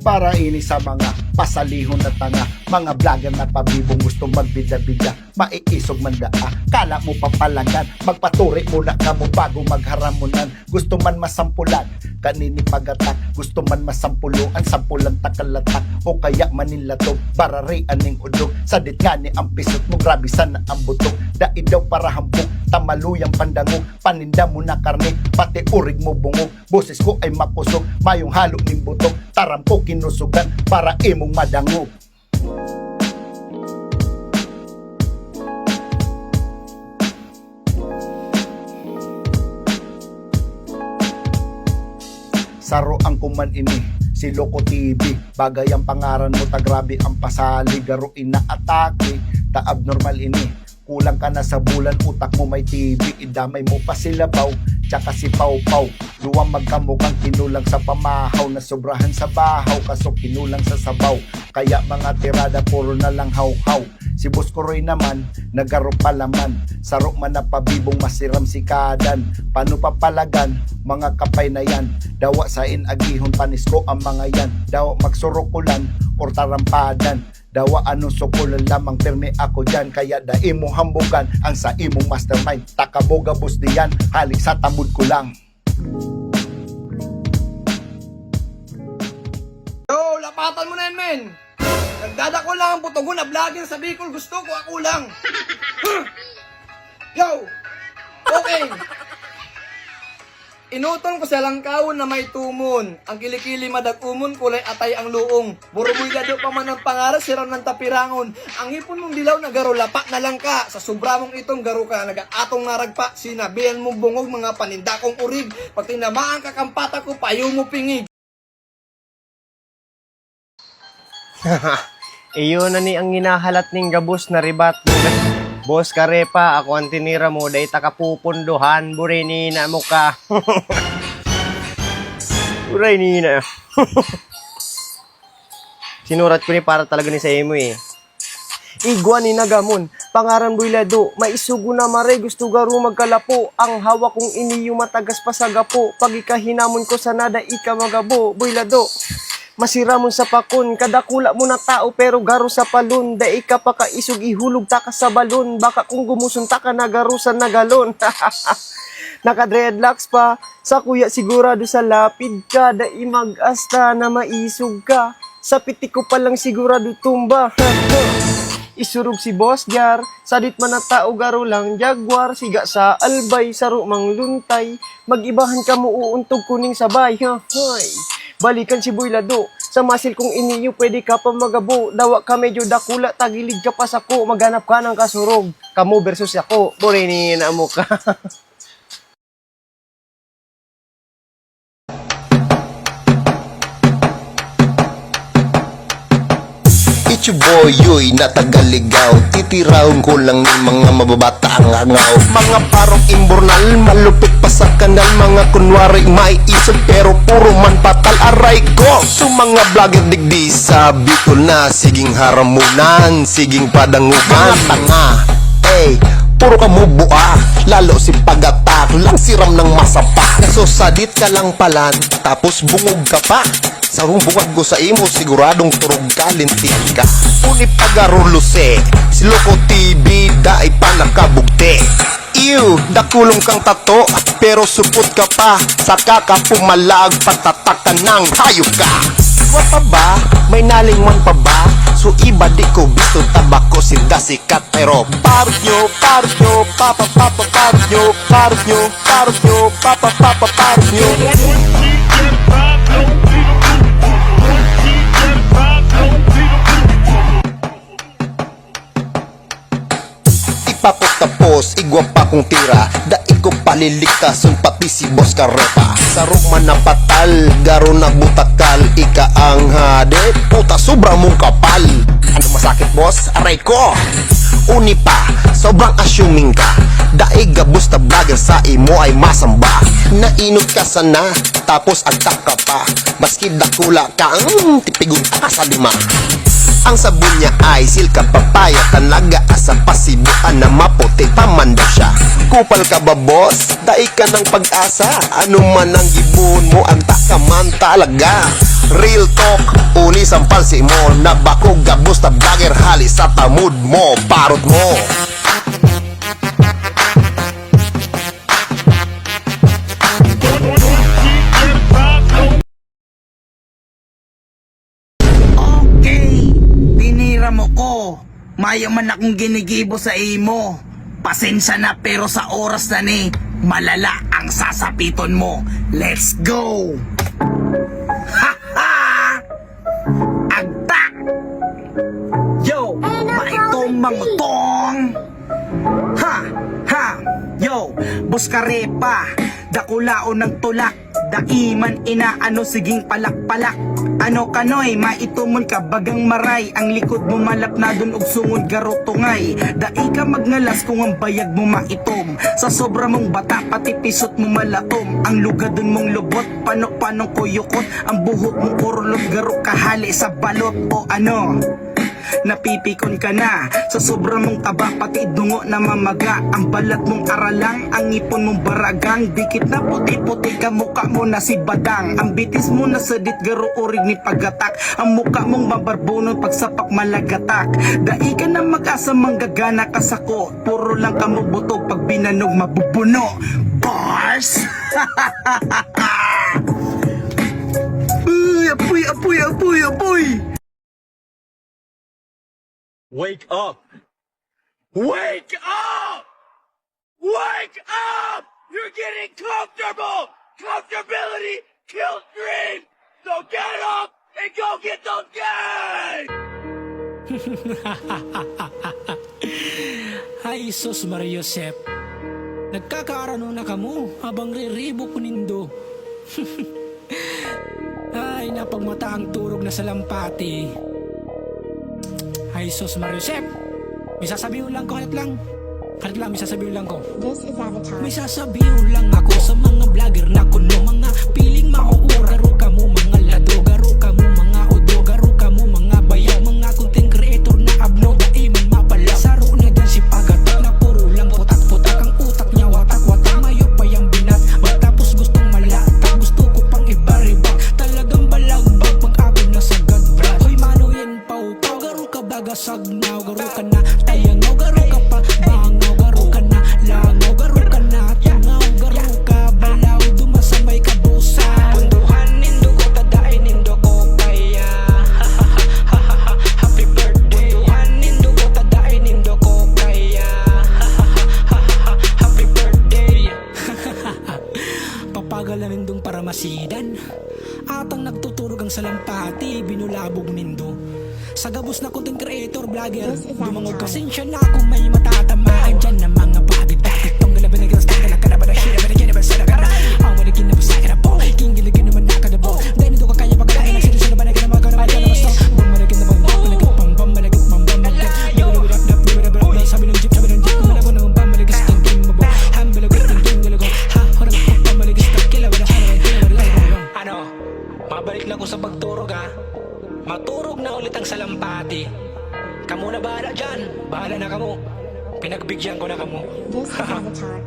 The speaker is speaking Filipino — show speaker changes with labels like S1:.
S1: Para ini sa mga pasalihon na tanga, mga vlogger na pabibong gusto magbida-bida, maiisog man daa, kala mo papalagan, magpaturi muna ka mo bago magharamunan. Gusto man masampulan, kanini pagatak, gusto man masampuluan, sampulan takalatak, o kaya manilatog, bararian ning udog, sadit nga ni ang pisot mo, grabe sana ang butok, dai daw para hambog, tamaluyang pandangog, paninda mo na karne, pati urig mo bungog, boses ko ay makusog, mayong halo ning butok, taram ko kinusugan, para imong madangog. Saro ang kuman ini, si Loco TV, bagay ang pangaran mo, tagrabe ang pasali, garo inaatake, ta abnormal ini, kulang ka na sa bulan, utak mo may TV, idamay mo pa sila baw, tsaka si Pau Pau, luwang magkamukhang kinulang sa pamahaw, na sobrahan sa bahaw, kaso kinulang sa sabaw, kaya mga tirada puro na lang haw-haw. Si Boss Kuroy naman, nagaro palaman, sarok man na pabibong masiram si Kadan, paano papalagan, mga kapay na yan, dawa sa inagihon panis ko ang mga yan, dawa magsurukulan or tarampadan, dawa anong sukulan lamang pirmi ako dyan, kaya da imong hambugan ang sa imong mastermind, takaboga boss diyan, halik sa tamud ko lang.
S2: Yo, lapatan mo na yan, men! Nagdadako lang ang putugon na vlogger sa Bicol. Gusto ko, ako lang. Yo! Okay. Inuton ko sa langkawon na may tumon. Ang kilikili madagumon, kulay atay ang luong. Burumoy gado pa man ang pangaras, siram ng tapirangon. Ang hipon mong dilaw na garo, lapa na lang ka. Sa sobra mong itong garo ka, nag-atong naragpa. Sinabihan mong bungog, mga panindakong urig. Pag tinamaan kakampata ko, payo mo pingig.
S3: Iyon na ni ang ginahalat ning gabos na ribat. Boss Karepa, ako ang tinira mo, day takapupunduhan, burini na mo ka. Burini na. Sinurat ko ni para talaga ni sa imo eh. Igwa ni nagamon, pangaran buylado, maisugo na mare, gusto garo magkalapo, ang hawa kong iniyo matagas pa sa gapo, pag ikahinamon ko sa nada ika magabo, buylado. Masira mo sa pakon, kadakula mo na tao pero garo sa palon, dai ka pa kaisog ihulog ta ka sa balon, baka kung gumusunta ka na garo sa nagalon. Naka-dreadlocks pa, sa kuya sigurado sa lapid ka, dai mag-asta na maisog ka, sa piti ko pa lang sigurado tumba. Isurog si Boss Jar, sadit man na tao garo lang jaguar, siga sa albay, saro mang luntay, mag-ibahan ka mo uuntog kuning sabay. Hoy! Balikan si Buylado, sa masil kong iniyo pwede ka pa magabo, dawa ka medyo dakula, tagilid ka pa sa ko, maghanap ka ng kasurog, kamo versus ako, burini na mo ka.
S4: It's your boy, yoy, natagaligaw, titiraon ko lang ng mga mababata ang angaw. Mga parang imbornal, malupit pa sa kanal, mga kunwari may isip pero puro man patal aray ko. So mga vlogger digdi sa Bicol na siging haramunan, siging padangugan. Mga tanga, puro ka mo bua, lalo si pagatak, lang siram ng masapa. So sadit ka lang palan, tapos bungog ka pa. Sa rumbungag ko sa imo, siguradong turog ka, lintik ka. Uni pagaruluse, si Loco TV, daay pa nakabugte. Ew, dakulong kang tato, pero supot ka pa. Saka ka pumalag, patatak ka ng hayop ka. Wa pa ba? May nalingwan pa ba? So iba di ko bisto tabako sinda sikat. Pero parot nyo, papa papa parot nyo, parot nyo, papa papa parot nyo. Tapos igwa pa kong tira, daig ko paliligtas yung pati si Boss Karepa. Sarok man na patal, garo na butakal, ika ang hade, puta sobra mong kapal. Ano masakit boss? Aray ko! Uni pa, sobrang assuming ka, daig gabos na vlogger sa imo ay masamba. Nainod ka sana, tapos agtak ka pa, maski dakula ka, tipigun ka sa lima. Ang sabon niya ay silka papaya, talaga asa pasibuan na maputi paman daw siya. Kupal ka ba boss? Dai ka ng pag-asa, ano man ang gibon mo, anta ka man talaga. Real talk, uni sampal si mo. Nabako gabos na vlogger, hali sa tamud mo, parot mo.
S5: Okay, tinira mo ko. Maya man akong ginigibo sa imo. Pasensya na pero sa oras na ni, malala ang sasapiton mo. Let's go! Ha ha! Agtak! Yo, maitong mangutong! Ha! Ha! Yo, buskarepa, dakulao ng tulak, daiman inaano siging palak-palak. Ano kanoy, maitumon ka bagang maray, ang likod mo malap na dun og sungod garotungay. Dai ka magngalas kung ang bayag mo maitom, sa sobra mong bata pati pisot mo malatom. Ang lugadon mong lubot, panok-panong kuyukot, ang buhok mong kurulot garo kahali sa balot. O ano? Napipikon ka na sa sobra mong taba, pati dungo na mamaga. Ang balat mong aralang, ang ipon mong baragang, dikit na puti-puti ka, mukha mo na si Badang. Ang bitis mo na sadit garo urig ni pagatak, ang mukha mong mabarbonon pagsapak malagatak. Dai ka na mag-asa manggagana ka sako, puro lang ka mabutog pag binanog mabubuno. Bars! Uy, apoy, apoy, apoy, apoy!
S6: Wake up! Wake up! Wake up! You're getting comfortable! Comfortability kills dreams! So get up and go get those guys!
S7: Ay, sus Mario Josep. Nagkakaarano na kamo habang riribo ko nindo. Ay, napagmata ang turog na salampati. Ay, sus Mario Josep. May sasabihin lang ko, Kahit lang, may sasabihin lang ko.
S8: This is Avatar.
S7: May sasabihin lang ako sa mga vlogger na kuno, mga piling mauura. Garo ka mo mga lado, garo ka mo mga odo, garo ka mo mga bayaw, mga content creator na upload, daiman mapala. Saro na dyan si Pagatak na puro lang putak-putak, ang utak niya watak-watak, mayo pa yung binat. Matapos gustong malatak, gusto ko pang ibaribak, talagang balagbag pag-abot na sa gadbrad. Hoy mano yan pau, garo ka bagasag now, garo ka na tayangaw, garo ka pa bangaw, garo ka na langaw, garo ka na tangaw, garo ka balaw, dumasamay ka busa. Punduhan nindo ko, tadain nindo ko kaya happy birthday. Punduhan nindo ko, tadain nindo ko kaya happy birthday. Papagalan nindong para masidan, atang nagtuturog ang salampati, binulabog nindo. Sa gabos na content creator, vlogger, dumangog pasensya na kung may matatamaan dyan na mga bagay-bagay. Itong galaban na gilas, tagal ka na ba na shit, ba na gina ba sa nakara? Ang waligin na ba sa akin na po, kingiligin naman nakadabo. Dahil nito ka kaya pagkakain na sila ba na gina mga gana na gusto. Bumalagin na ba, bumalagin pang malagit, mambalagit. Yabalabalap, sabi ng jeep, kumalago na mong pamalagas, tingin mo ba? Hambalagot, tingin galago, ha, harang ko pamalagas, tagkila, wala harang. Ano, mabalik lang ko sa pagturog ha. Maturog na ulit ang salampati. Kamu na bahala dyan. Bahala na kamo. Pinagbigyan ko na kamo.
S8: This is Avatar.